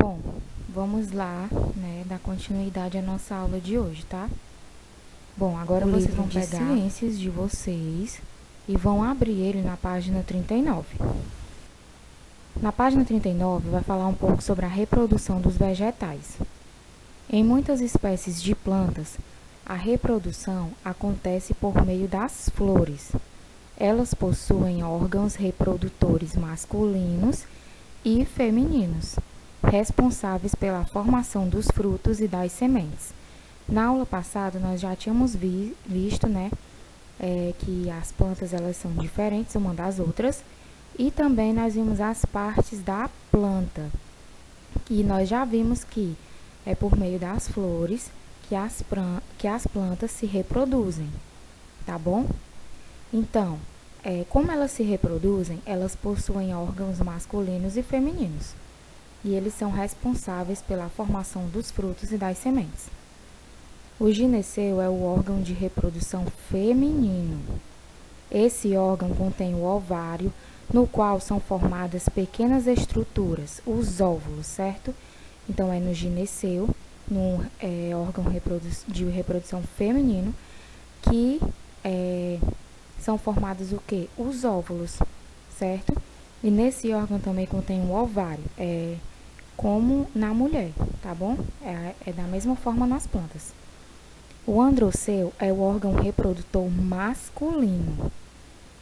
Bom, vamos lá, né, dar continuidade à nossa aula de hoje, tá? Bom, agora vocês vão pegar ciências de vocês e vão abrir ele na página 39. Na página 39 vai falar um pouco sobre a reprodução dos vegetais. Em muitas espécies de plantas, a reprodução acontece por meio das flores. Elas possuem órgãos reprodutores masculinos e femininos, responsáveis pela formação dos frutos e das sementes. Na aula passada, nós já tínhamos visto, né, que as plantas elas são diferentes uma das outras, e também nós vimos as partes da planta. E nós já vimos que é por meio das flores que as plantas se reproduzem, tá bom? Então, como elas se reproduzem, elas possuem órgãos masculinos e femininos, e eles são responsáveis pela formação dos frutos e das sementes. O gineceu é o órgão de reprodução feminino. Esse órgão contém o ovário, no qual são formadas pequenas estruturas, os óvulos, certo? Então, é no gineceu, no órgão de reprodução feminino, que são formados o quê? Os óvulos, certo? E nesse órgão também contém o ovário, como na mulher, tá bom? É da mesma forma nas plantas. O androceu é o órgão reprodutor masculino.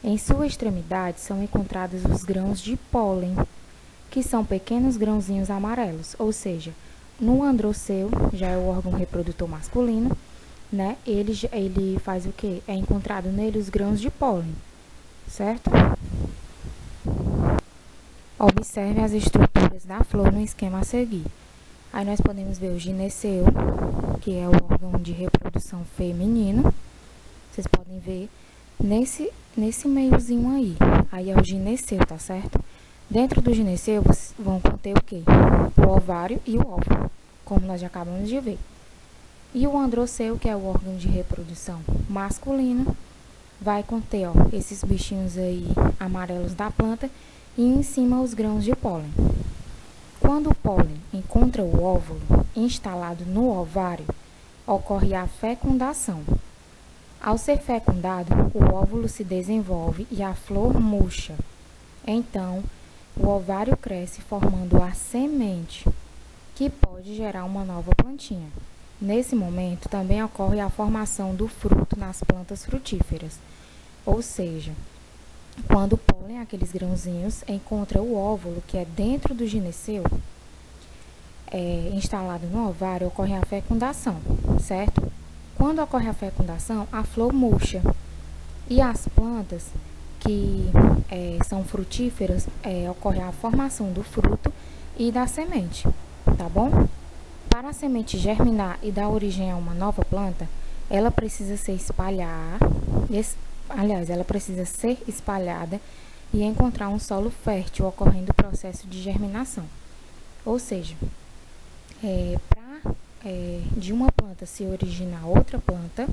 Em sua extremidade são encontrados os grãos de pólen, que são pequenos grãozinhos amarelos, ou seja, no androceu, já é o órgão reprodutor masculino, né? Ele faz o quê? É encontrado nele os grãos de pólen, certo? Observe as estruturas da flor no esquema a seguir. Aí nós podemos ver o gineceu, que é o órgão de reprodução feminino. Vocês podem ver nesse meiozinho aí. Aí é o gineceu, tá certo? Dentro do gineceu vão conter o quê? O ovário e o óvulo, como nós já acabamos de ver. E o androceu, que é o órgão de reprodução masculino, vai conter, ó, esses bichinhos aí amarelos da planta e em cima os grãos de pólen. Quando o pólen encontra o óvulo instalado no ovário, ocorre a fecundação. Ao ser fecundado, o óvulo se desenvolve e a flor murcha. Então, o ovário cresce formando a semente, que pode gerar uma nova plantinha. Nesse momento, também ocorre a formação do fruto nas plantas frutíferas. Ou seja, quando o pólen, aqueles grãozinhos, encontra o óvulo, que é dentro do gineceu, instalado no ovário, ocorre a fecundação, certo? Quando ocorre a fecundação, a flor murcha. E as plantas que são frutíferas, ocorre a formação do fruto e da semente, tá bom? Para a semente germinar e dar origem a uma nova planta, ela precisa ser ela precisa ser espalhada e encontrar um solo fértil, ocorrendo o processo de germinação. Ou seja, de uma planta se originar outra planta,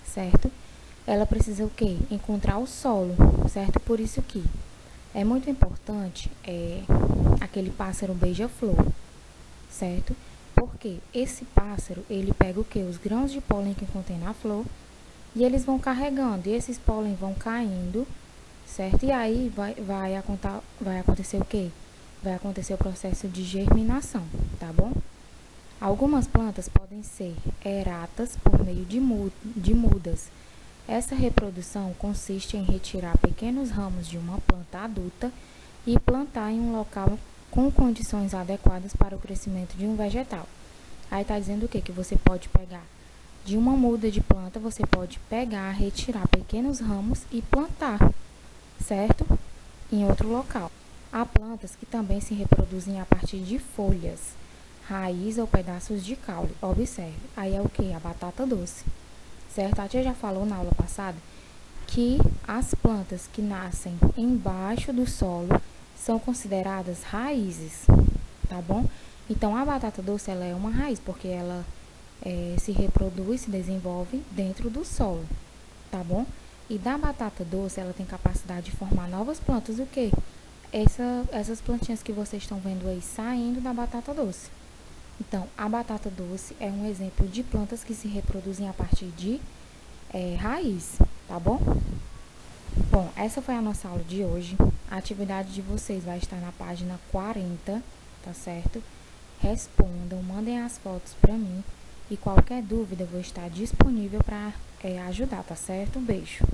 certo? Ela precisa o quê? Encontrar o solo, certo? Por isso que é muito importante aquele pássaro beija-flor, certo? Porque esse pássaro, ele pega o quê? Os grãos de pólen que contém na flor e eles vão carregando, e esses pólen vão caindo, certo? E aí vai acontecer o quê? Vai acontecer o processo de germinação, tá bom? Algumas plantas podem ser eratas por meio de mudas. Essa reprodução consiste em retirar pequenos ramos de uma planta adulta e plantar em um local com condições adequadas para o crescimento de um vegetal. Aí está dizendo o quê? Que você pode pegar de uma muda de planta, você pode pegar, retirar pequenos ramos e plantar, certo? Em outro local. Há plantas que também se reproduzem a partir de folhas, raiz ou pedaços de caule. Observe, aí é o que? A batata doce, certo? A tia já falou na aula passada que as plantas que nascem embaixo do solo são consideradas raízes, tá bom? Então, a batata doce, ela é uma raiz, porque ela se reproduz, se desenvolve dentro do solo, tá bom? E da batata doce, ela tem capacidade de formar novas plantas, o quê? essas plantinhas que vocês estão vendo aí saindo da batata doce. Então, a batata doce é um exemplo de plantas que se reproduzem a partir de raiz, tá bom? Bom, essa foi a nossa aula de hoje. A atividade de vocês vai estar na página 40, tá certo? Respondam, mandem as fotos para mim e qualquer dúvida eu vou estar disponível para ajudar, tá certo? Um beijo!